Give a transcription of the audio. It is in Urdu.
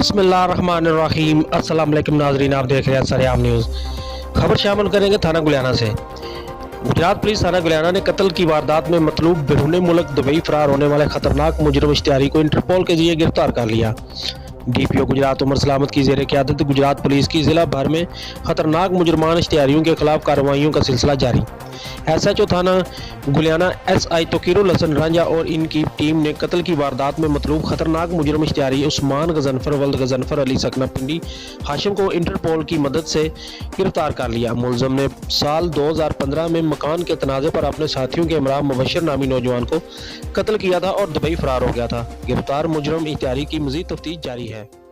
بسم اللہ الرحمن الرحیم۔ السلام علیکم ناظرین، آپ دیکھ رہے ہیں سریام نیوز۔ خبر شامل کریں گے تھانہ گلیانہ سے۔ گجرات پولیس تھانہ گلیانہ نے قتل کی واردات میں مطلوب بیرون ملک دبئی فرار ہونے والے خطرناک مجرم اشتہاری کو انٹرپول کے ذریعے گرفتار کر لیا۔ ڈی پی او گجرات عمر سلامت کی زیر قیادت گجرات پولیس کی ضلع بھر میں خطرناک مجرمان اشتہاریوں کے خلاف کارروائیوں کا سلسلہ جاری۔ ایس ایچ او تھانہ گلیانہ ایس آئی توقیر الحسن رانجھا اور ان کی ٹیم نے قتل کی واردات میں مطلوب خطرناک مجرم اشتہاری عثمان غضنفر ولد غضنفر علی سکنہ پنڈی ہاشم کو انٹرپول کی مدد سے گرفتار کر لیا۔ ملزم نے سال 2015 میں مکان کے تنازع پر اپنے ساتھیوں کے ہمراہ مبشر نامی نوجوان کو قتل کیا تھا اور دبئی فرار ہو گیا تھا۔ گرفتار مجرم اشتہاری کی مزید تفتیش جاری ہے۔